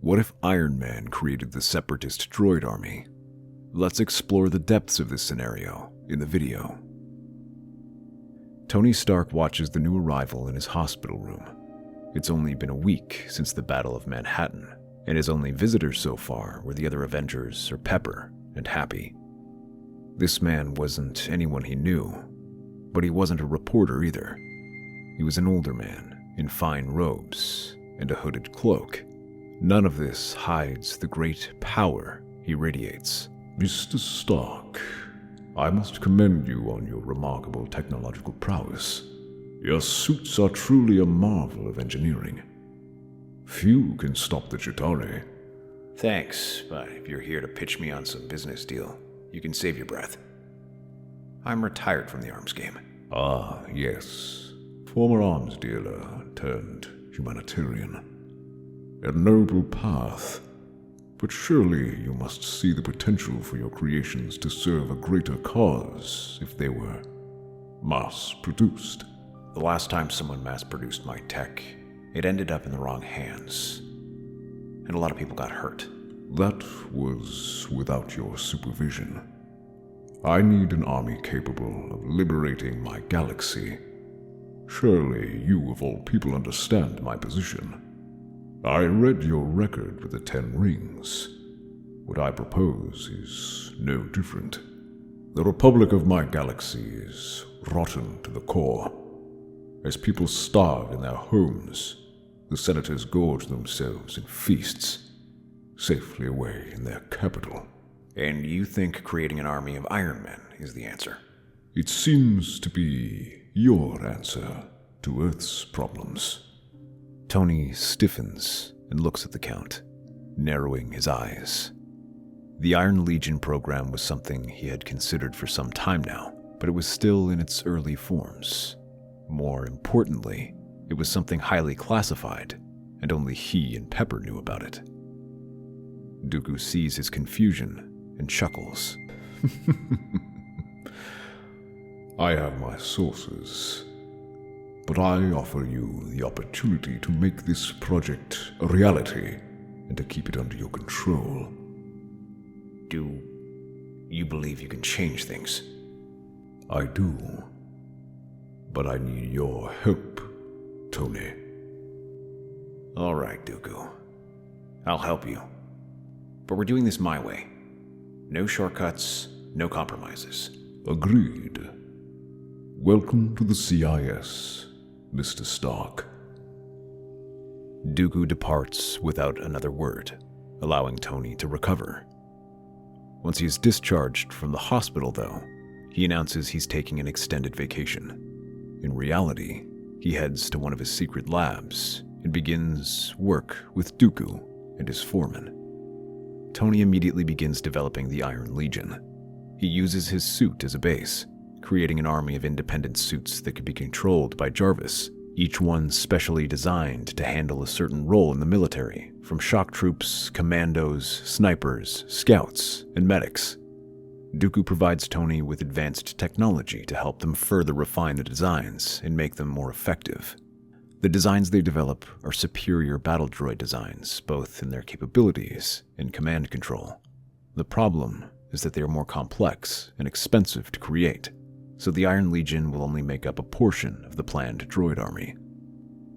What if Iron Man created the Separatist Droid army? Let's explore the depths of this scenario in the video. Tony Stark watches the new arrival in his hospital room. It's only been a week since the Battle of Manhattan, and his only visitors so far were the other Avengers are Pepper and Happy. This man wasn't anyone he knew, but he wasn't a reporter either. He was an older man in fine robes and a hooded cloak. None of this hides the great power he radiates. Mr. Stark, I must commend you on your remarkable technological prowess. Your suits are truly a marvel of engineering. Few can stop the Chitauri. Thanks, but if you're here to pitch me on some business deal, you can save your breath. I'm retired from the arms game. Ah, yes. Former arms dealer turned humanitarian. A noble path. But surely you must see the potential for your creations to serve a greater cause if they were mass-produced. The last time someone mass-produced my tech, it ended up in the wrong hands, and a lot of people got hurt. That was without your supervision. I need an army capable of liberating my galaxy. Surely you of all people understand my position. I read your record with the 10 rings. What I propose is no different. The Republic of my galaxy is rotten to the core. As people starve in their homes, the senators gorge themselves in feasts, safely away in their capital. And you think creating an army of Iron Men is the answer? It seems to be your answer to Earth's problems. Tony stiffens and looks at the Count, narrowing his eyes. The Iron Legion program was something he had considered for some time now, but it was still in its early forms. More importantly, it was something highly classified, and only he and Pepper knew about it. Dooku sees his confusion and chuckles. I have my sources, but I offer you the opportunity to make this project a reality and to keep it under your control. Do you believe you can change things? I do, but I need your help, Tony. All right, Dooku. I'll help you. But we're doing this my way. No shortcuts, no compromises. Agreed. Welcome to the CIS, Mr. Stark. Dooku departs without another word, allowing Tony to recover. Once he is discharged from the hospital, though, he announces he's taking an extended vacation. In reality, he heads to one of his secret labs and begins work with Dooku and his foreman. Tony immediately begins developing the Iron Legion. He uses his suit as a base, creating an army of independent suits that could be controlled by Jarvis, each one specially designed to handle a certain role in the military, from shock troops, commandos, snipers, scouts, and medics. Dooku provides Tony with advanced technology to help them further refine the designs and make them more effective. The designs they develop are superior battle droid designs, both in their capabilities and command control. The problem is that they are more complex and expensive to create, so the Iron Legion will only make up a portion of the planned droid army.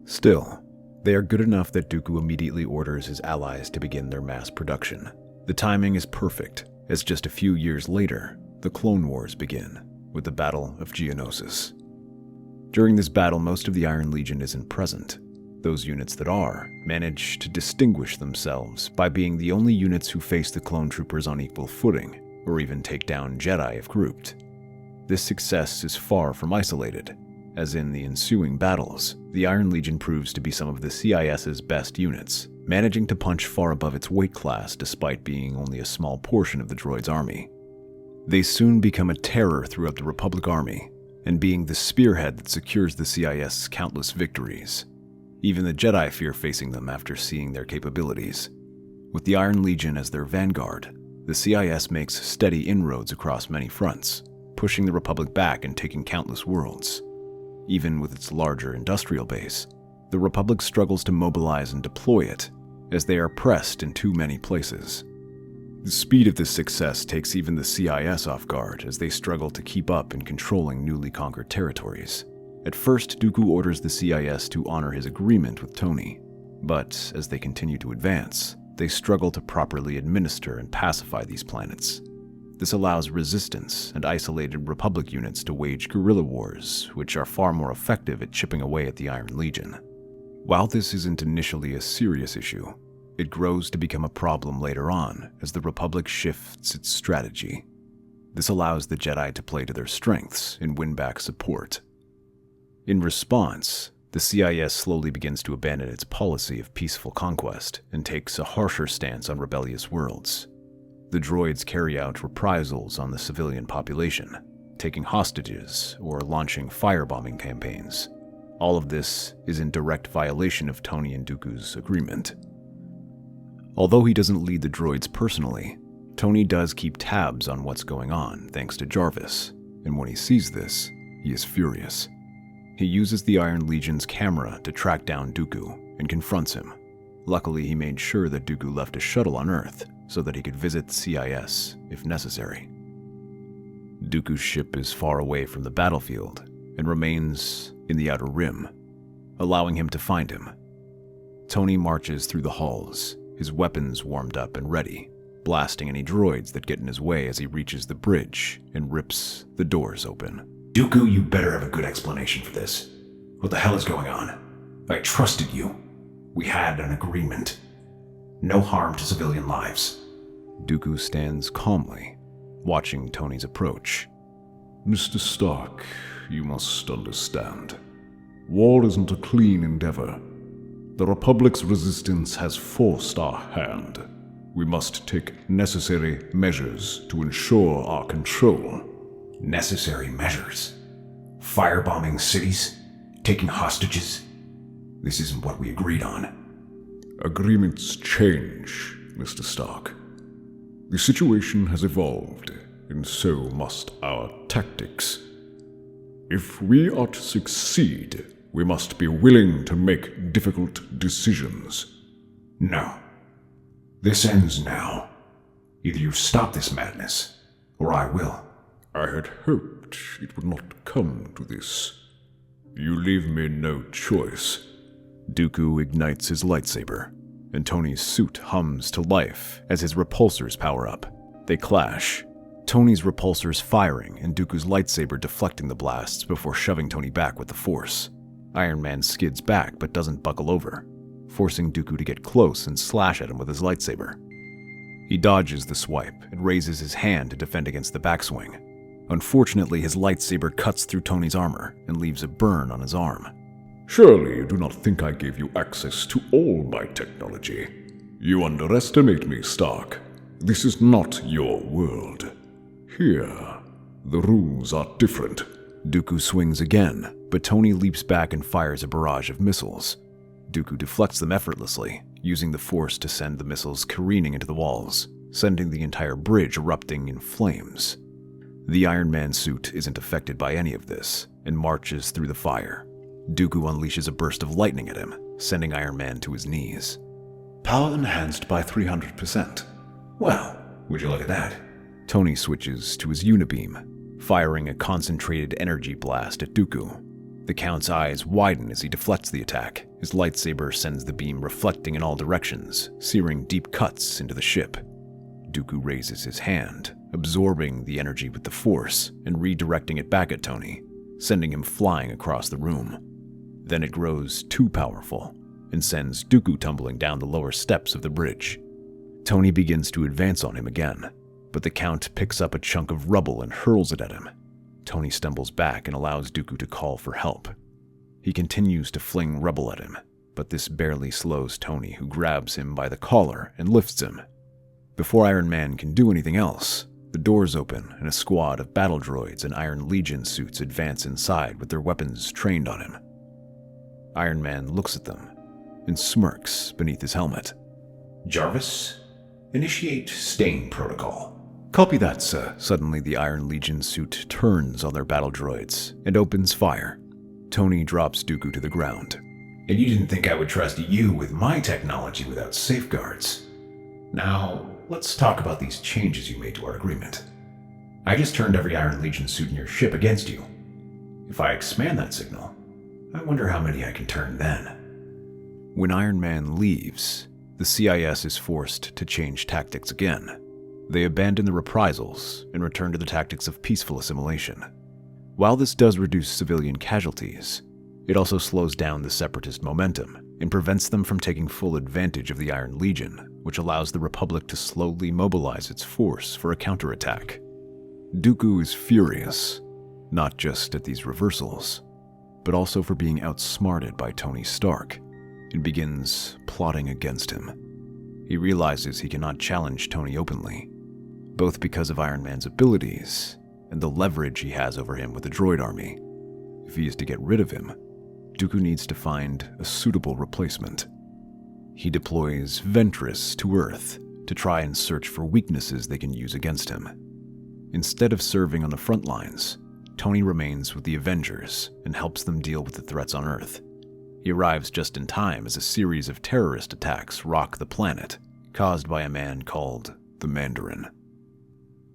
Still, they are good enough that Dooku immediately orders his allies to begin their mass production. The timing is perfect, as just a few years later, the Clone Wars begin, with the Battle of Geonosis. During this battle, most of the Iron Legion isn't present. Those units that are manage to distinguish themselves by being the only units who face the clone troopers on equal footing, or even take down Jedi if grouped. This success is far from isolated, as in the ensuing battles, the Iron Legion proves to be some of the CIS's best units, managing to punch far above its weight class despite being only a small portion of the droid's army. They soon become a terror throughout the Republic Army, and being the spearhead that secures the CIS's countless victories. Even the Jedi fear facing them after seeing their capabilities. With the Iron Legion as their vanguard, the CIS makes steady inroads across many fronts, pushing the Republic back and taking countless worlds. Even with its larger industrial base, the Republic struggles to mobilize and deploy it, as they are pressed in too many places. The speed of this success takes even the CIS off guard as they struggle to keep up in controlling newly conquered territories. At first, Dooku orders the CIS to honor his agreement with Tony, but as they continue to advance, they struggle to properly administer and pacify these planets. This allows resistance and isolated Republic units to wage guerrilla wars, which are far more effective at chipping away at the Iron Legion. While this isn't initially a serious issue, it grows to become a problem later on as the Republic shifts its strategy. This allows the Jedi to play to their strengths and win back support. In response, the CIS slowly begins to abandon its policy of peaceful conquest and takes a harsher stance on rebellious worlds. The droids carry out reprisals on the civilian population, taking hostages or launching firebombing campaigns. All of this is in direct violation of Tony and Dooku's agreement. Although he doesn't lead the droids personally, Tony does keep tabs on what's going on thanks to Jarvis, and when he sees this, he is furious. He uses the Iron Legion's camera to track down Dooku and confronts him. Luckily, he made sure that Dooku left a shuttle on Earth so that he could visit the CIS if necessary. Dooku's ship is far away from the battlefield and remains in the Outer Rim, allowing him to find him. Tony marches through the halls, his weapons warmed up and ready, blasting any droids that get in his way as he reaches the bridge and rips the doors open. Dooku, you better have a good explanation for this. What the hell is going on? I trusted you. We had an agreement. No harm to civilian lives. Dooku stands calmly, watching Tony's approach. Mr. Stark, you must understand. War isn't a clean endeavor. The Republic's resistance has forced our hand. We must take necessary measures to ensure our control. Necessary measures? Firebombing cities? Taking hostages? This isn't what we agreed on. Agreements change, Mr. Stark. The situation has evolved, and so must our tactics. If we are to succeed, we must be willing to make difficult decisions. No. This ends now. Either you stop this madness, or I will. I had hoped it would not come to this. You leave me no choice. Dooku ignites his lightsaber, and Tony's suit hums to life as his repulsors power up. They clash, Tony's repulsors firing and Dooku's lightsaber deflecting the blasts before shoving Tony back with the Force. Iron Man skids back but doesn't buckle over, forcing Dooku to get close and slash at him with his lightsaber. He dodges the swipe and raises his hand to defend against the backswing. Unfortunately, his lightsaber cuts through Tony's armor and leaves a burn on his arm. Surely you do not think I gave you access to all my technology. You underestimate me, Stark. This is not your world. Here, the rules are different. Dooku swings again, but Tony leaps back and fires a barrage of missiles. Dooku deflects them effortlessly, using the Force to send the missiles careening into the walls, sending the entire bridge erupting in flames. The Iron Man suit isn't affected by any of this, and marches through the fire. Dooku unleashes a burst of lightning at him, sending Iron Man to his knees. Power enhanced by 300%. Well, would you look at that? Tony switches to his unibeam, firing a concentrated energy blast at Dooku. The Count's eyes widen as he deflects the attack. His lightsaber sends the beam reflecting in all directions, searing deep cuts into the ship. Dooku raises his hand, absorbing the energy with the Force and redirecting it back at Tony, sending him flying across the room. Then it grows too powerful and sends Dooku tumbling down the lower steps of the bridge. Tony begins to advance on him again, but the Count picks up a chunk of rubble and hurls it at him. Tony stumbles back and allows Dooku to call for help. He continues to fling rubble at him, but this barely slows Tony, who grabs him by the collar and lifts him. Before Iron Man can do anything else, the doors open and a squad of battle droids in Iron Legion suits advance inside with their weapons trained on him. Iron Man looks at them and smirks beneath his helmet. Jarvis, initiate stain protocol. Copy that, sir. Suddenly the Iron Legion suit turns on their battle droids and opens fire. Tony drops Dooku to the ground. And you didn't think I would trust you with my technology without safeguards. Now, let's talk about these changes you made to our agreement. I just turned every Iron Legion suit in your ship against you. If I expand that signal, I wonder how many I can turn then. When Iron Man leaves, the CIS is forced to change tactics again. They abandon the reprisals and return to the tactics of peaceful assimilation. While this does reduce civilian casualties, it also slows down the Separatist momentum and prevents them from taking full advantage of the Iron Legion, which allows the Republic to slowly mobilize its force for a counterattack. Dooku is furious, not just at these reversals, but also for being outsmarted by Tony Stark, and begins plotting against him. He realizes he cannot challenge Tony openly, both because of Iron Man's abilities and the leverage he has over him with the droid army. If he is to get rid of him, Dooku needs to find a suitable replacement. He deploys Ventress to Earth to try and search for weaknesses they can use against him. Instead of serving on the front lines, Tony remains with the Avengers and helps them deal with the threats on Earth. He arrives just in time as a series of terrorist attacks rock the planet, caused by a man called the Mandarin.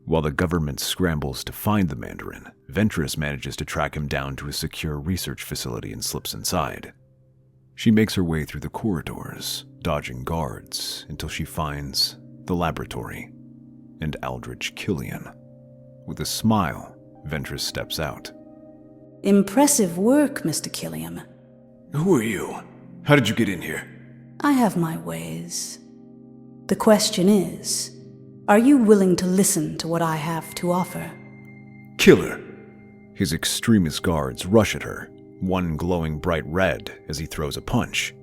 While the government scrambles to find the Mandarin, Ventress manages to track him down to a secure research facility and slips inside. She makes her way through the corridors, dodging guards, until she finds the laboratory and Aldrich Killian. With a smile, Ventress steps out. Impressive work, Mr. Killian. Who are you? How did you get in here? I have my ways. The question is, are you willing to listen to what I have to offer? Kill her! His extremist guards rush at her, one glowing bright red as he throws a punch.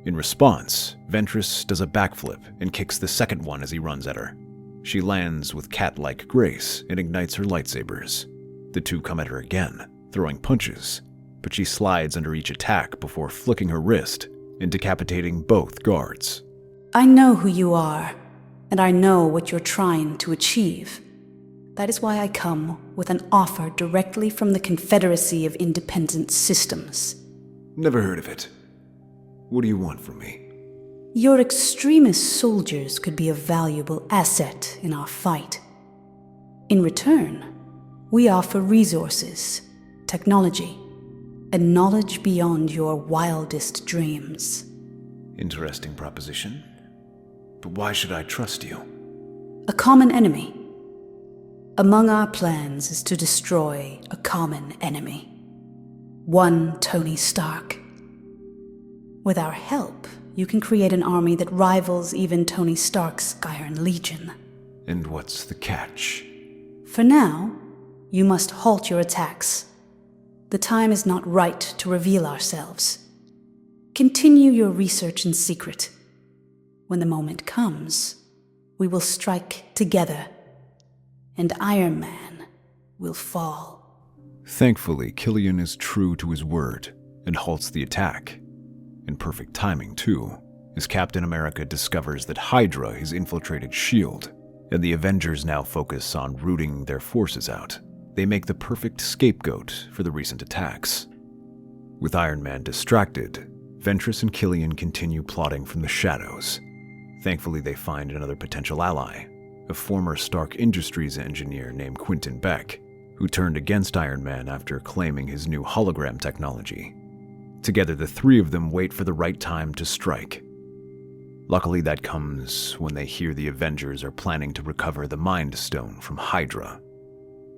In response, Ventress does a backflip and kicks the second one as he runs at her. She lands with cat-like grace and ignites her lightsabers. The two come at her again, throwing punches, but she slides under each attack before flicking her wrist and decapitating both guards. I know who you are, and I know what you're trying to achieve. That is why I come with an offer directly from the Confederacy of Independent Systems. Never heard of it. What do you want from me? Your extremist soldiers could be a valuable asset in our fight. In return, we offer resources, technology, and knowledge beyond your wildest dreams. Interesting proposition. But why should I trust you? A common enemy. Among our plans is to destroy a common enemy. One Tony Stark. With our help, you can create an army that rivals even Tony Stark's Iron Legion. And what's the catch? For now, you must halt your attacks. The time is not right to reveal ourselves. Continue your research in secret. When the moment comes, we will strike together, and Iron Man will fall. Thankfully, Killian is true to his word and halts the attack. In perfect timing, too, as Captain America discovers that Hydra has infiltrated S.H.I.E.L.D., and the Avengers now focus on rooting their forces out. They make the perfect scapegoat for the recent attacks. With Iron Man distracted, Ventress and Killian continue plotting from the shadows. Thankfully, they find another potential ally, a former Stark Industries engineer named Quentin Beck, who turned against Iron Man after claiming his new hologram technology. Together, the three of them wait for the right time to strike. Luckily, that comes when they hear the Avengers are planning to recover the Mind Stone from Hydra.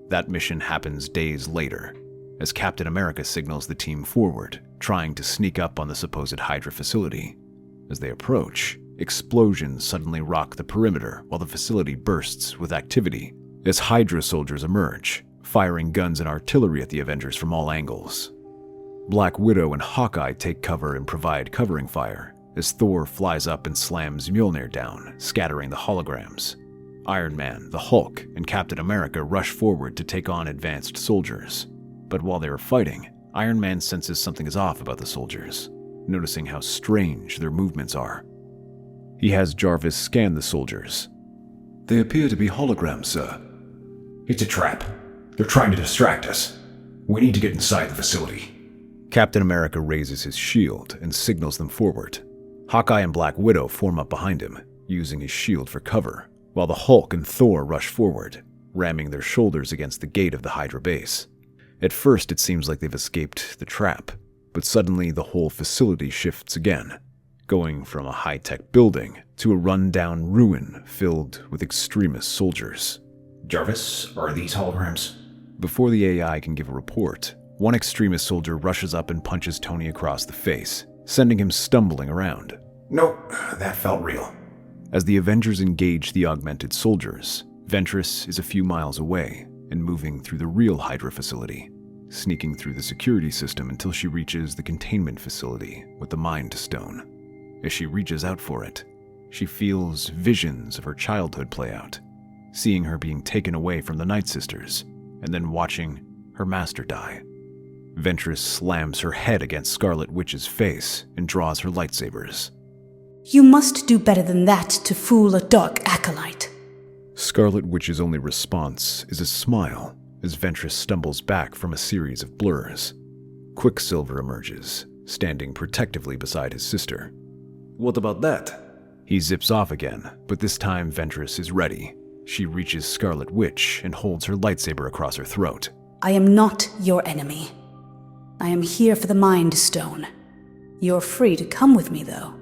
That mission happens days later, as Captain America signals the team forward, trying to sneak up on the supposed Hydra facility. As they approach, explosions suddenly rock the perimeter while the facility bursts with activity, as Hydra soldiers emerge, firing guns and artillery at the Avengers from all angles. Black Widow and Hawkeye take cover and provide covering fire, as Thor flies up and slams Mjolnir down, scattering the holograms. Iron Man, the Hulk, and Captain America rush forward to take on advanced soldiers. But while they are fighting, Iron Man senses something is off about the soldiers, noticing how strange their movements are. He has Jarvis scan the soldiers. They appear to be holograms, sir. It's a trap. They're trying to distract us. We need to get inside the facility. Captain America raises his shield and signals them forward. Hawkeye and Black Widow form up behind him, using his shield for cover, while the Hulk and Thor rush forward, ramming their shoulders against the gate of the Hydra base. At first, it seems like they've escaped the trap, but suddenly the whole facility shifts again, going from a high-tech building to a run-down ruin filled with extremist soldiers. Jarvis, are these holograms? Before the AI can give a report, one extremist soldier rushes up and punches Tony across the face, sending him stumbling around. Nope, that felt real. As the Avengers engage the augmented soldiers, Ventress is a few miles away and moving through the real Hydra facility, sneaking through the security system until she reaches the containment facility with the Mind Stone. As she reaches out for it, she feels visions of her childhood play out, seeing her being taken away from the Night Sisters, and then watching her master die. Ventress slams her head against Scarlet Witch's face and draws her lightsabers. You must do better than that to fool a dark acolyte. Scarlet Witch's only response is a smile as Ventress stumbles back from a series of blurs. Quicksilver emerges, standing protectively beside his sister. What about that? He zips off again, but this time Ventress is ready. She reaches Scarlet Witch and holds her lightsaber across her throat. I am not your enemy. I am here for the Mind Stone. You're free to come with me, though.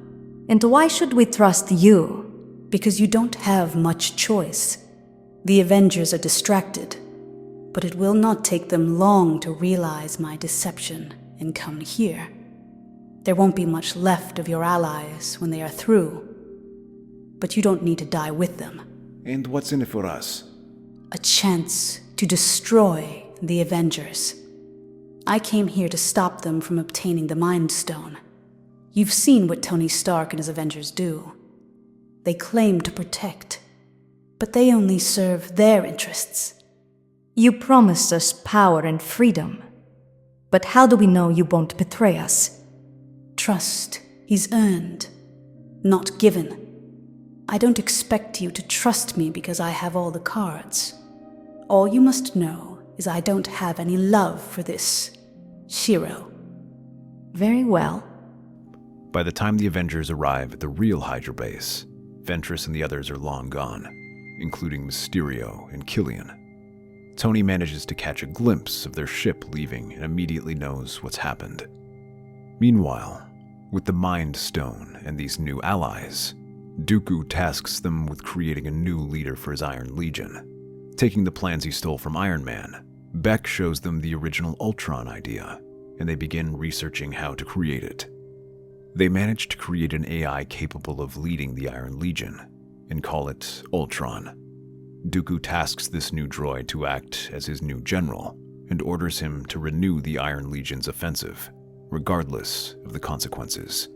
And why should we trust you? Because you don't have much choice. The Avengers are distracted, but it will not take them long to realize my deception and come here. There won't be much left of your allies when they are through, but you don't need to die with them. And what's in it for us? A chance to destroy the Avengers. I came here to stop them from obtaining the Mind Stone. You've seen what Tony Stark and his Avengers do. They claim to protect, but they only serve their interests. You promised us power and freedom. But how do we know you won't betray us? Trust is earned, not given. I don't expect you to trust me because I have all the cards. All you must know is I don't have any love for this Shiro. Very well. By the time the Avengers arrive at the real Hydra base, Ventress and the others are long gone, including Mysterio and Killian. Tony manages to catch a glimpse of their ship leaving and immediately knows what's happened. Meanwhile, with the Mind Stone and these new allies, Dooku tasks them with creating a new leader for his Iron Legion. Taking the plans he stole from Iron Man, Beck shows them the original Ultron idea, and they begin researching how to create it. They manage to create an AI capable of leading the Iron Legion, and call it Ultron. Dooku tasks this new droid to act as his new general, and orders him to renew the Iron Legion's offensive, regardless of the consequences.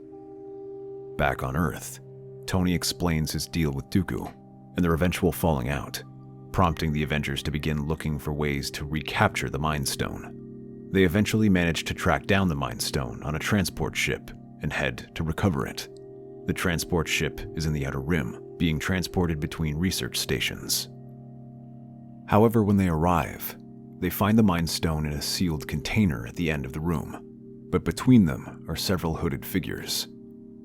Back on Earth, Tony explains his deal with Dooku, and their eventual falling out, prompting the Avengers to begin looking for ways to recapture the Mind Stone. They eventually manage to track down the Mind Stone on a transport ship and head to recover it. The transport ship is in the Outer Rim, being transported between research stations. However, when they arrive, they find the Mind Stone in a sealed container at the end of the room, but between them are several hooded figures.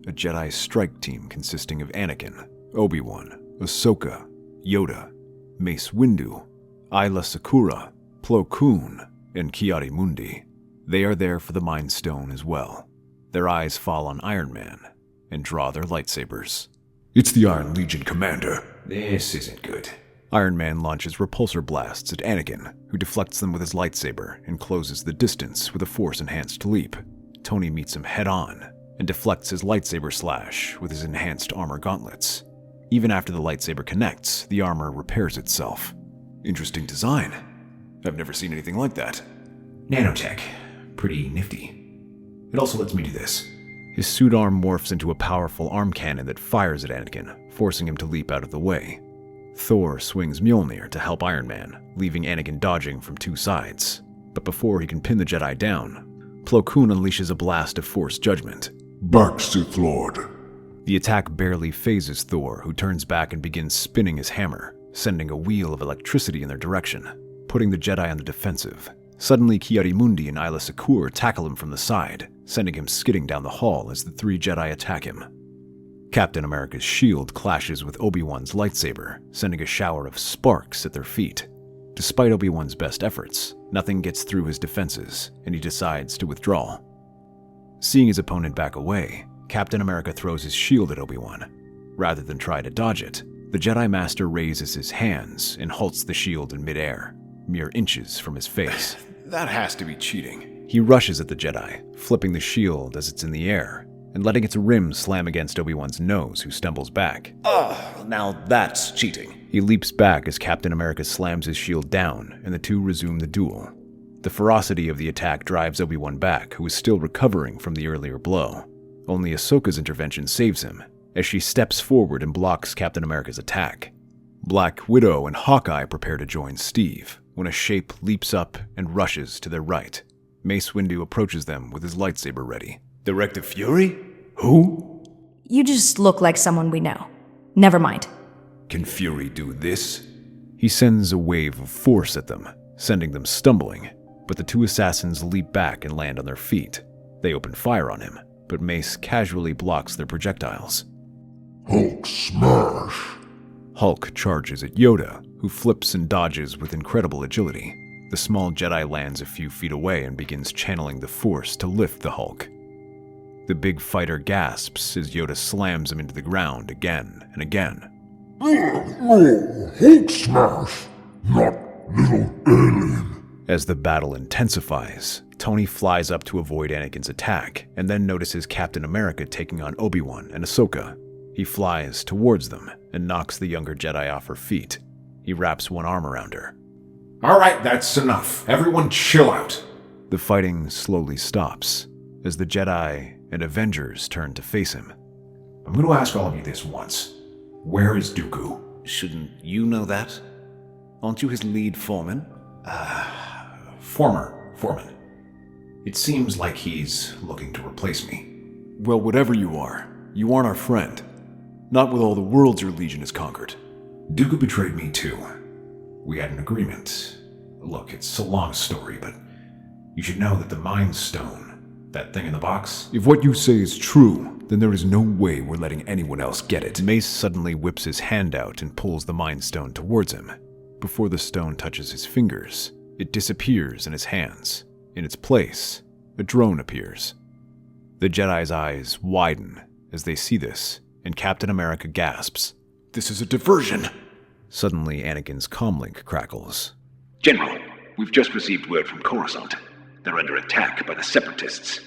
A Jedi strike team consisting of Anakin, Obi-Wan, Ahsoka, Yoda, Mace Windu, Ayla Secura, Plo Koon, and Ki-Adi-Mundi. They are there for the Mind Stone as well. Their eyes fall on Iron Man and draw their lightsabers. It's the Iron Legion commander. This isn't good. Iron Man launches repulsor blasts at Anakin, who deflects them with his lightsaber and closes the distance with a Force-enhanced leap. Tony meets him head-on and deflects his lightsaber slash with his enhanced armor gauntlets. Even after the lightsaber connects, the armor repairs itself. Interesting design. I've never seen anything like that. Nanotech. Pretty nifty. It also lets me do this. His suit arm morphs into a powerful arm cannon that fires at Anakin, forcing him to leap out of the way. Thor swings Mjolnir to help Iron Man, leaving Anakin dodging from two sides. But before he can pin the Jedi down, Plo Koon unleashes a blast of Force Judgment. Back, Sith Lord. The attack barely phases Thor, who turns back and begins spinning his hammer, sending a wheel of electricity in their direction, putting the Jedi on the defensive. Suddenly, Kiarimundi and Isla Secure tackle him from the side, sending him skidding down the hall as the three Jedi attack him. Captain America's shield clashes with Obi-Wan's lightsaber, sending a shower of sparks at their feet. Despite Obi-Wan's best efforts, nothing gets through his defenses, and he decides to withdraw. Seeing his opponent back away, Captain America throws his shield at Obi-Wan. Rather than try to dodge it, the Jedi Master raises his hands and halts the shield in midair, mere inches from his face. That has to be cheating. He rushes at the Jedi, flipping the shield as it's in the air, and letting its rim slam against Obi-Wan's nose, who stumbles back. Oh, now that's cheating. He leaps back as Captain America slams his shield down, and the two resume the duel. The ferocity of the attack drives Obi-Wan back, who is still recovering from the earlier blow. Only Ahsoka's intervention saves him, as she steps forward and blocks Captain America's attack. Black Widow and Hawkeye prepare to join Steve, when a shape leaps up and rushes to their right. Mace Windu approaches them with his lightsaber ready. Directive Fury? Who? You just look like someone we know. Never mind. Can Fury do this? He sends a wave of force at them, sending them stumbling, but the two assassins leap back and land on their feet. They open fire on him, but Mace casually blocks their projectiles. Hulk smash! Hulk charges at Yoda, who flips and dodges with incredible agility. The small Jedi lands a few feet away and begins channeling the Force to lift the Hulk. The big fighter gasps as Yoda slams him into the ground again and again. No, Hulk smash! Not little alien. As the battle intensifies, Tony flies up to avoid Anakin's attack and then notices Captain America taking on Obi-Wan and Ahsoka. He flies towards them and knocks the younger Jedi off her feet. He wraps one arm around her. All right, that's enough. Everyone chill out. The fighting slowly stops as the Jedi and Avengers turn to face him. I'm going to ask all of you this once. Where is Dooku? Shouldn't you know that? Aren't you his lead foreman? Former foreman. It seems like he's looking to replace me. Well, whatever you aren't our friend. Not with all the worlds your legion has conquered. Dooku betrayed me too. We had an agreement. Look, it's a long story, but you should know that the Mind Stone, that thing in the box... If what you say is true, then there is no way we're letting anyone else get it. Mace suddenly whips his hand out and pulls the Mind Stone towards him. Before the stone touches his fingers, it disappears in his hands. In its place, a drone appears. The Jedi's eyes widen as they see this, and Captain America gasps. This is a diversion! Suddenly, Anakin's comlink crackles. General, we've just received word from Coruscant. They're under attack by the Separatists.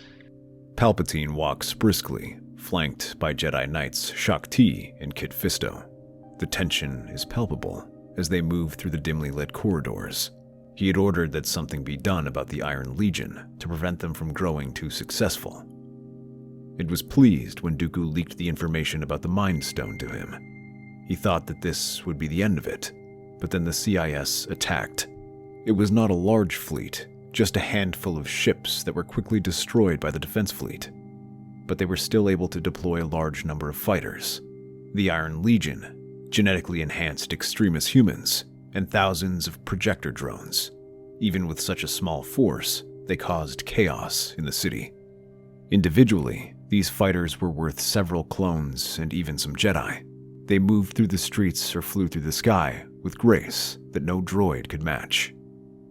Palpatine walks briskly, flanked by Jedi Knights Shakti and Kit Fisto. The tension is palpable as they move through the dimly lit corridors. He had ordered that something be done about the Iron Legion to prevent them from growing too successful. It was pleased when Dooku leaked the information about the Mind Stone to him. He thought that this would be the end of it, but then the CIS attacked. It was not a large fleet, just a handful of ships that were quickly destroyed by the defense fleet. But they were still able to deploy a large number of fighters. The Iron Legion, genetically enhanced extremist humans, and thousands of projector drones. Even with such a small force, they caused chaos in the city. Individually, these fighters were worth several clones and even some Jedi. They moved through the streets or flew through the sky with grace that no droid could match.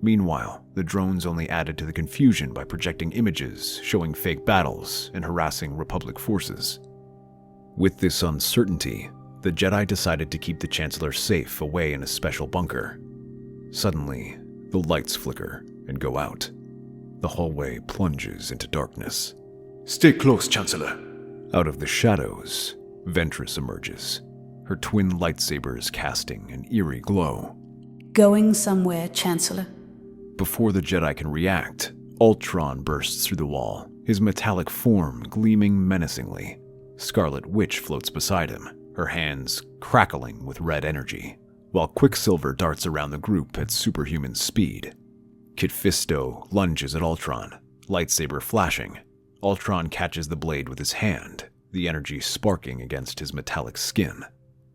Meanwhile, the drones only added to the confusion by projecting images showing fake battles and harassing Republic forces. With this uncertainty, the Jedi decided to keep the Chancellor safe away in a special bunker. Suddenly, the lights flicker and go out. The hallway plunges into darkness. Stay close, Chancellor. Out of the shadows, Ventress emerges, her twin lightsabers casting an eerie glow. Going somewhere, Chancellor? Before the Jedi can react, Ultron bursts through the wall, his metallic form gleaming menacingly. Scarlet Witch floats beside him, her hands crackling with red energy, while Quicksilver darts around the group at superhuman speed. Kit Fisto lunges at Ultron, lightsaber flashing. Ultron catches the blade with his hand, the energy sparking against his metallic skin.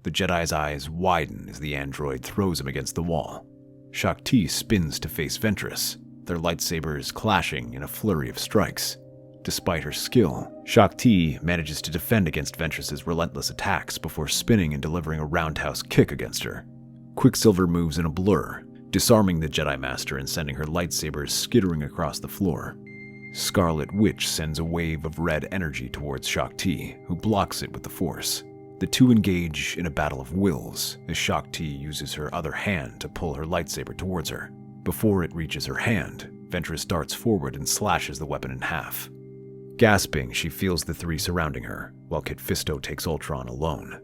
The Jedi's eyes widen as the android throws him against the wall. Shakti spins to face Ventress, their lightsabers clashing in a flurry of strikes. Despite her skill, Shaak-Ti manages to defend against Ventress's relentless attacks before spinning and delivering a roundhouse kick against her. Quicksilver moves in a blur, disarming the Jedi Master and sending her lightsabers skittering across the floor. Scarlet Witch sends a wave of red energy towards Shaak-Ti, who blocks it with the Force. The two engage in a battle of wills as Shaak-Ti uses her other hand to pull her lightsaber towards her. Before it reaches her hand, Ventress darts forward and slashes the weapon in half. Gasping, she feels the three surrounding her, while Kit Fisto takes Ultron alone.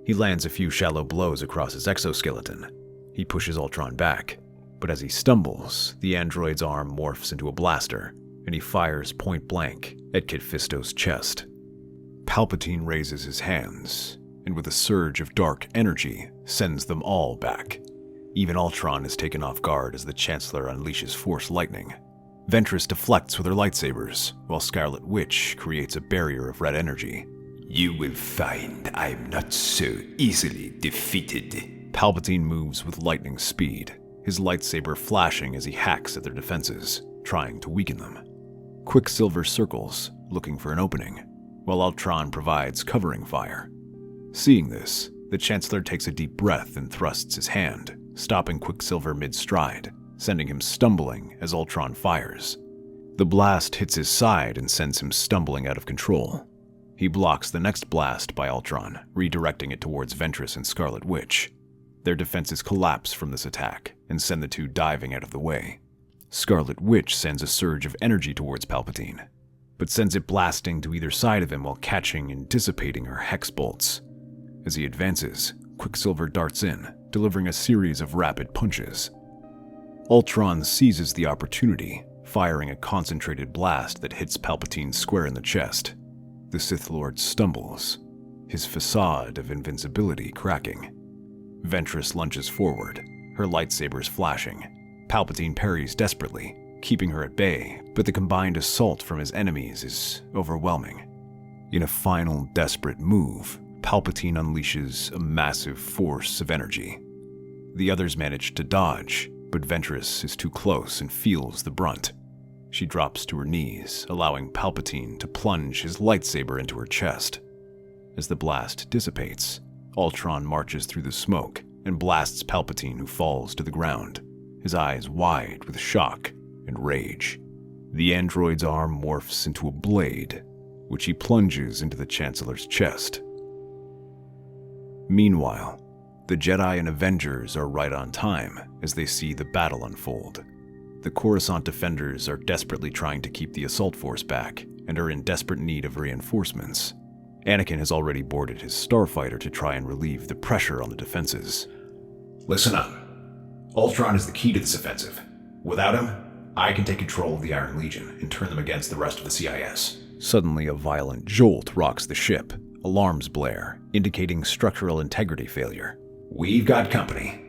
He lands a few shallow blows across his exoskeleton. He pushes Ultron back, but as he stumbles, the android's arm morphs into a blaster, and he fires point blank at Kit Fisto's chest. Palpatine raises his hands, and with a surge of dark energy, sends them all back. Even Ultron is taken off guard as the Chancellor unleashes Force lightning. Ventress deflects with her lightsabers, while Scarlet Witch creates a barrier of red energy. You will find I'm not so easily defeated. Palpatine moves with lightning speed, his lightsaber flashing as he hacks at their defenses, trying to weaken them. Quicksilver circles, looking for an opening, while Ultron provides covering fire. Seeing this, the Chancellor takes a deep breath and thrusts his hand, stopping Quicksilver mid-stride, sending him stumbling as Ultron fires. The blast hits his side and sends him stumbling out of control. He blocks the next blast by Ultron, redirecting it towards Ventress and Scarlet Witch. Their defenses collapse from this attack and send the two diving out of the way. Scarlet Witch sends a surge of energy towards Palpatine, but sends it blasting to either side of him while catching and dissipating her hex bolts. As he advances, Quicksilver darts in, delivering a series of rapid punches. Ultron seizes the opportunity, firing a concentrated blast that hits Palpatine square in the chest. The Sith Lord stumbles, his facade of invincibility cracking. Ventress lunges forward, her lightsabers flashing. Palpatine parries desperately, keeping her at bay, but the combined assault from his enemies is overwhelming. In a final desperate move, Palpatine unleashes a massive force of energy. The others manage to dodge, but Ventress is too close and feels the brunt. She drops to her knees, allowing Palpatine to plunge his lightsaber into her chest. As the blast dissipates, Ultron marches through the smoke and blasts Palpatine, who falls to the ground, his eyes wide with shock and rage. The android's arm morphs into a blade, which he plunges into the Chancellor's chest. Meanwhile, the Jedi and Avengers are right on time as they see the battle unfold. The Coruscant defenders are desperately trying to keep the assault force back and are in desperate need of reinforcements. Anakin has already boarded his starfighter to try and relieve the pressure on the defenses. Listen up. Ultron is the key to this offensive. Without him, I can take control of the Iron Legion and turn them against the rest of the CIS. Suddenly, a violent jolt rocks the ship. Alarms blare, indicating structural integrity failure. We've got company.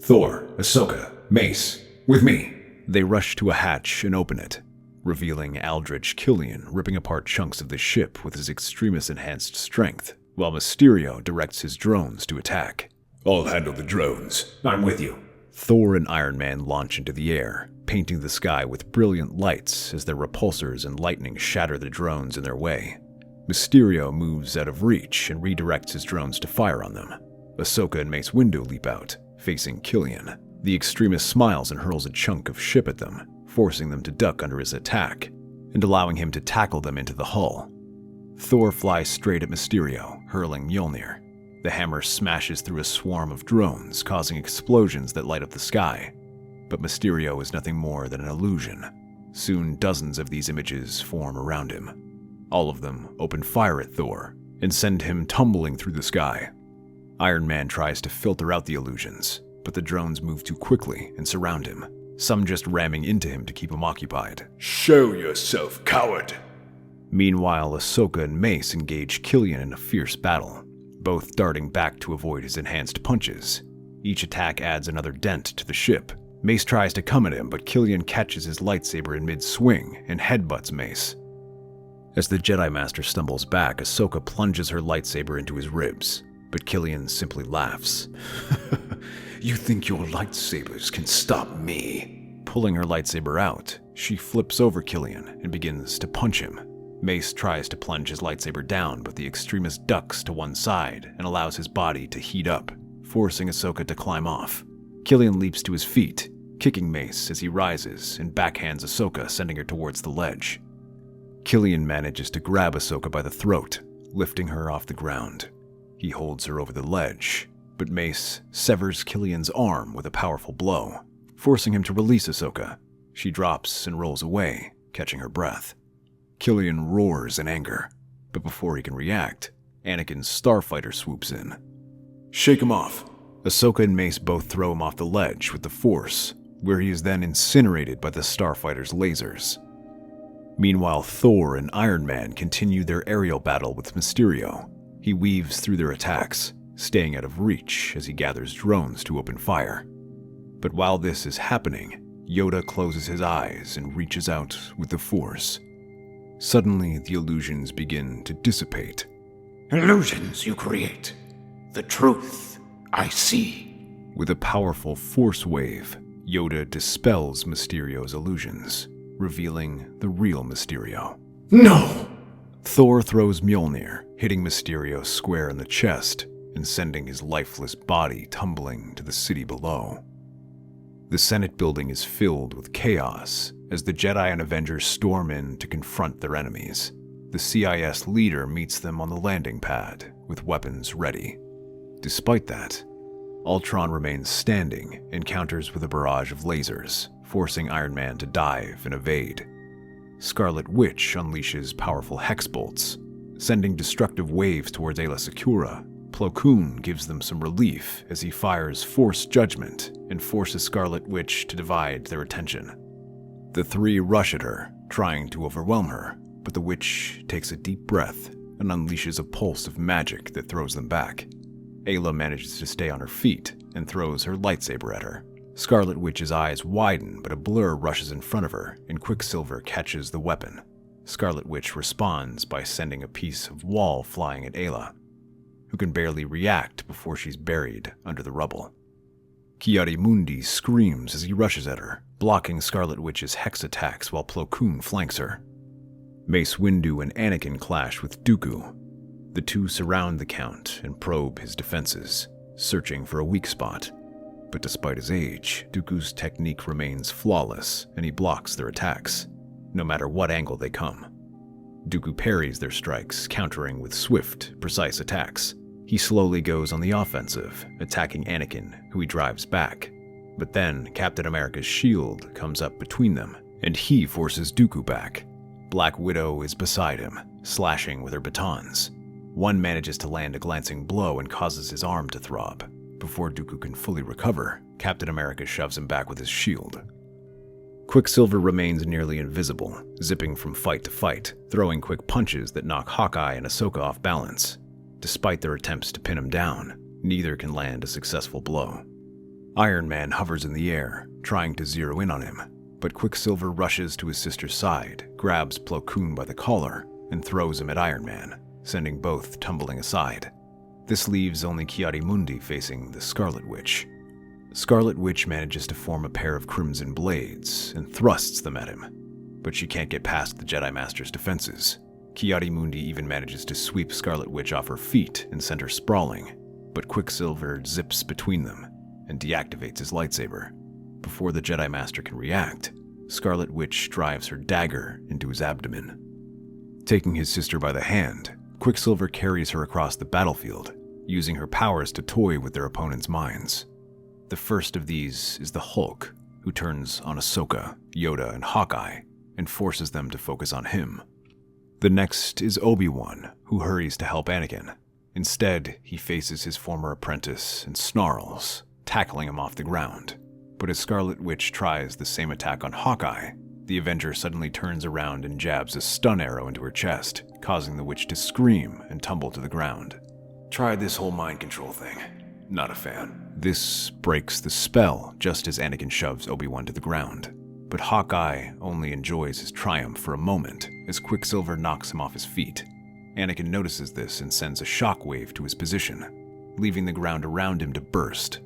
Thor, Ahsoka, Mace, with me. They rush to a hatch and open it, revealing Aldrich Killian ripping apart chunks of the ship with his extremis-enhanced strength, while Mysterio directs his drones to attack. I'll handle the drones. I'm with you. Thor and Iron Man launch into the air, painting the sky with brilliant lights as their repulsors and lightning shatter the drones in their way. Mysterio moves out of reach and redirects his drones to fire on them. Ahsoka and Mace Windu leap out, facing Killian. The extremist smiles and hurls a chunk of ship at them, forcing them to duck under his attack, and allowing him to tackle them into the hull. Thor flies straight at Mysterio, hurling Mjolnir. The hammer smashes through a swarm of drones, causing explosions that light up the sky. But Mysterio is nothing more than an illusion. Soon dozens of these images form around him. All of them open fire at Thor and send him tumbling through the sky. Iron Man tries to filter out the illusions, but the drones move too quickly and surround him, some just ramming into him to keep him occupied. Show yourself, coward! Meanwhile, Ahsoka and Mace engage Killian in a fierce battle, both darting back to avoid his enhanced punches. Each attack adds another dent to the ship. Mace tries to come at him, but Killian catches his lightsaber in mid-swing and headbutts Mace. As the Jedi Master stumbles back, Ahsoka plunges her lightsaber into his ribs, but Killian simply laughs. You think your lightsabers can stop me? Pulling her lightsaber out, she flips over Killian and begins to punch him. Mace tries to plunge his lightsaber down, but the extremist ducks to one side and allows his body to heat up, forcing Ahsoka to climb off. Killian leaps to his feet, kicking Mace as he rises and backhands Ahsoka, sending her towards the ledge. Killian manages to grab Ahsoka by the throat, lifting her off the ground. He holds her over the ledge, but Mace severs Killian's arm with a powerful blow, forcing him to release Ahsoka. She drops and rolls away, catching her breath. Killian roars in anger, but before he can react, Anakin's starfighter swoops in. Shake him off. Ahsoka and Mace both throw him off the ledge with the Force, where he is then incinerated by the starfighter's lasers. Meanwhile, Thor and Iron Man continue their aerial battle with Mysterio. He weaves through their attacks, staying out of reach as he gathers drones to open fire. But while this is happening, Yoda closes his eyes and reaches out with the Force. Suddenly, the illusions begin to dissipate. Illusions you create. The truth I see. With a powerful Force wave, Yoda dispels Mysterio's illusions, revealing the real Mysterio. No! Thor throws Mjolnir, hitting Mysterio square in the chest and sending his lifeless body tumbling to the city below. The Senate building is filled with chaos as the Jedi and Avengers storm in to confront their enemies. The CIS leader meets them on the landing pad with weapons ready. Despite that, Ultron remains standing and counters with a barrage of lasers, forcing Iron Man to dive and evade. Scarlet Witch unleashes powerful hex bolts, sending destructive waves towards Aayla Secura. Plo Koon gives them some relief as he fires Force Judgment and forces Scarlet Witch to divide their attention. The three rush at her, trying to overwhelm her, but the witch takes a deep breath and unleashes a pulse of magic that throws them back. Aayla manages to stay on her feet and throws her lightsaber at her. Scarlet Witch's eyes widen, but a blur rushes in front of her, and Quicksilver catches the weapon. Scarlet Witch responds by sending a piece of wall flying at Aayla, who can barely react before she's buried under the rubble. Ki-Adi-Mundi screams as he rushes at her, blocking Scarlet Witch's hex attacks while Plo Koon flanks her. Mace Windu and Anakin clash with Dooku. The two surround the Count and probe his defenses, searching for a weak spot. But despite his age, Dooku's technique remains flawless, and he blocks their attacks, no matter what angle they come. Dooku parries their strikes, countering with swift, precise attacks. He slowly goes on the offensive, attacking Anakin, who he drives back. But then Captain America's shield comes up between them, and he forces Dooku back. Black Widow is beside him, slashing with her batons. One manages to land a glancing blow and causes his arm to throb. Before Dooku can fully recover, Captain America shoves him back with his shield. Quicksilver remains nearly invisible, zipping from fight to fight, throwing quick punches that knock Hawkeye and Ahsoka off balance. Despite their attempts to pin him down, neither can land a successful blow. Iron Man hovers in the air, trying to zero in on him, but Quicksilver rushes to his sister's side, grabs Plo Koon by the collar, and throws him at Iron Man, sending both tumbling aside. This leaves only Ki-Adi-Mundi facing the Scarlet Witch. Scarlet Witch manages to form a pair of crimson blades and thrusts them at him, but she can't get past the Jedi Master's defenses. Ki-Adi-Mundi even manages to sweep Scarlet Witch off her feet and send her sprawling, but Quicksilver zips between them and deactivates his lightsaber. Before the Jedi Master can react, Scarlet Witch drives her dagger into his abdomen. Taking his sister by the hand, Quicksilver carries her across the battlefield, using her powers to toy with their opponents' minds. The first of these is the Hulk, who turns on Ahsoka, Yoda, and Hawkeye, and forces them to focus on him. The next is Obi-Wan, who hurries to help Anakin. Instead, he faces his former apprentice and snarls, tackling him off the ground. But as Scarlet Witch tries the same attack on Hawkeye, the Avenger suddenly turns around and jabs a stun arrow into her chest, causing the witch to scream and tumble to the ground. Tried this whole mind control thing. Not a fan. This breaks the spell just as Anakin shoves Obi-Wan to the ground. But Hawkeye only enjoys his triumph for a moment as Quicksilver knocks him off his feet. Anakin notices this and sends a shockwave to his position, leaving the ground around him to burst.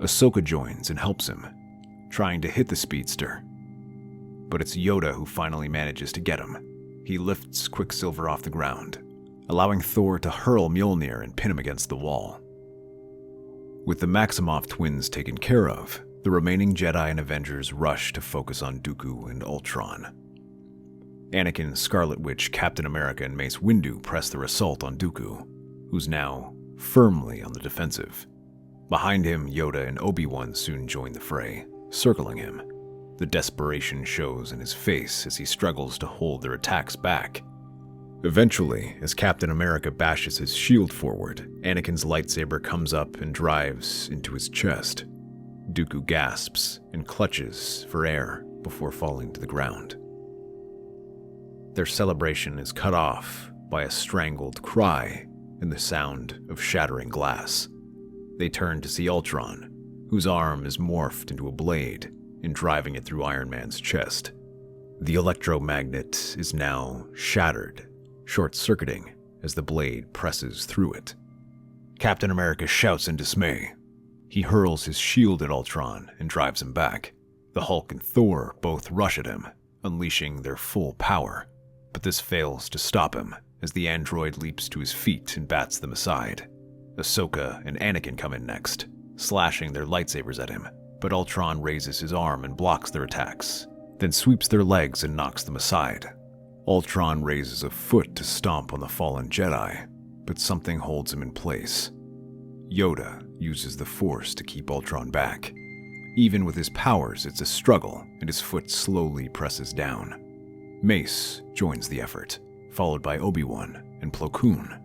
Ahsoka joins and helps him. trying to hit the speedster. But it's Yoda who finally manages to get him. He lifts Quicksilver off the ground, allowing Thor to hurl Mjolnir and pin him against the wall. With the Maximoff twins taken care of, the remaining Jedi and Avengers rush to focus on Dooku and Ultron. Anakin, Scarlet Witch, Captain America, and Mace Windu press their assault on Dooku, who's now firmly on the defensive. Behind him, Yoda and Obi-Wan soon join the fray, circling him. The desperation shows in his face as he struggles to hold their attacks back. Eventually, as Captain America bashes his shield forward, Anakin's lightsaber comes up and drives into his chest. Dooku gasps and clutches for air before falling to the ground. Their celebration is cut off by a strangled cry and the sound of shattering glass. They turn to see Ultron, whose arm is morphed into a blade and driving it through Iron Man's chest. The electromagnet is now shattered, short-circuiting as the blade presses through it. Captain America shouts in dismay. He hurls his shield at Ultron and drives him back. The Hulk and Thor both rush at him, unleashing their full power, but this fails to stop him as the android leaps to his feet and bats them aside. Ahsoka and Anakin come in next, slashing their lightsabers at him, but Ultron raises his arm and blocks their attacks, then sweeps their legs and knocks them aside. Ultron raises a foot to stomp on the fallen Jedi, but something holds him in place. Yoda uses the Force to keep Ultron back. Even with his powers, it's a struggle, and his foot slowly presses down. Mace joins the effort, followed by Obi-Wan and Plo Koon.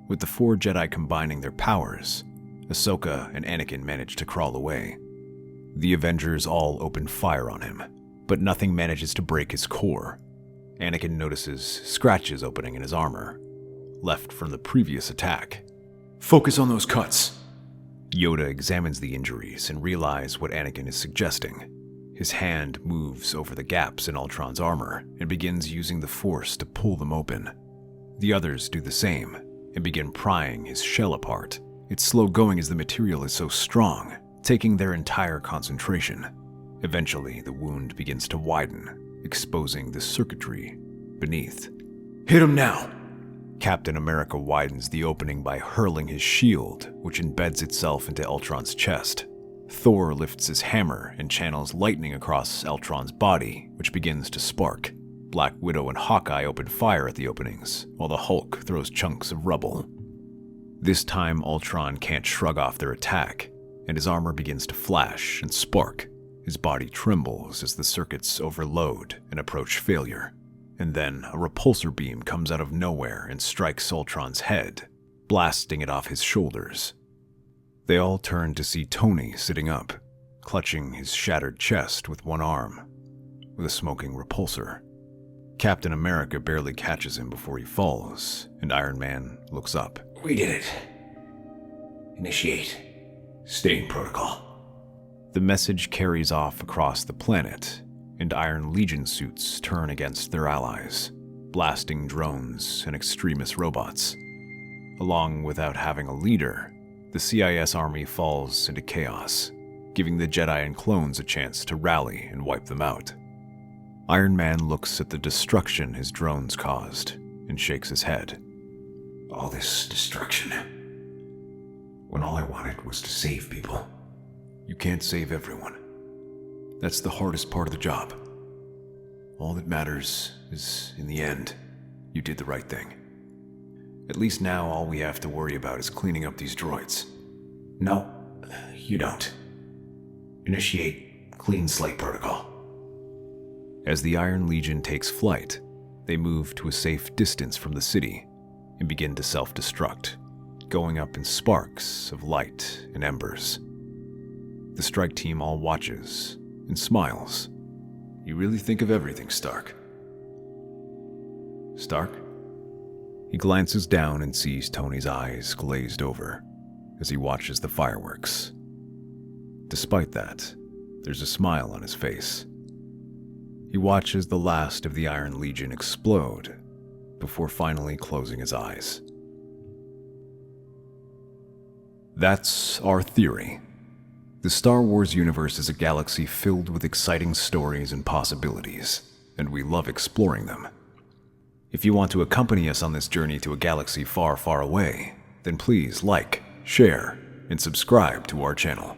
With the 4 Jedi combining their powers, Ahsoka and Anakin manage to crawl away. The Avengers all open fire on him, but nothing manages to break his core. Anakin notices scratches opening in his armor, left from the previous attack. Focus on those cuts. Yoda examines the injuries and realizes what Anakin is suggesting. His hand moves over the gaps in Ultron's armor and begins using the Force to pull them open. The others do the same and begin prying his shell apart. It's slow going as the material is so strong, taking their entire concentration. Eventually, the wound begins to widen, exposing the circuitry beneath. Hit him now! Captain America widens the opening by hurling his shield, which embeds itself into Ultron's chest. Thor lifts his hammer and channels lightning across Ultron's body, which begins to spark. Black Widow and Hawkeye open fire at the openings, while the Hulk throws chunks of rubble. This time, Ultron can't shrug off their attack, and his armor begins to flash and spark. His body trembles as the circuits overload and approach failure. And then a repulsor beam comes out of nowhere and strikes Ultron's head, blasting it off his shoulders. They all turn to see Tony sitting up, clutching his shattered chest with one arm, with a smoking repulsor. Captain America barely catches him before he falls, and Iron Man looks up. We did it. Initiate staying protocol. The message carries off across the planet, and Iron Legion suits turn against their allies, blasting drones and extremist robots. Along without having a leader, the CIS army falls into chaos, giving the Jedi and clones a chance to rally and wipe them out. Iron Man looks at the destruction his drones caused and shakes his head. All this destruction, when all I wanted was to save people. You can't save everyone. That's the hardest part of the job. All that matters is, in the end, you did the right thing. At least now all we have to worry about is cleaning up these droids. No, you don't. Initiate clean slate protocol. As the Iron Legion takes flight, they move to a safe distance from the city and begin to self-destruct, going up in sparks of light and embers. The strike team all watches and smiles. You really think of everything, Stark. Stark? He glances down and sees Tony's eyes glazed over as he watches the fireworks. Despite that, there's a smile on his face. He watches the last of the Iron Legion explode before finally closing his eyes. That's our theory. The Star Wars universe is a galaxy filled with exciting stories and possibilities, and we love exploring them. If you want to accompany us on this journey to a galaxy far, far away, then please like, share, and subscribe to our channel.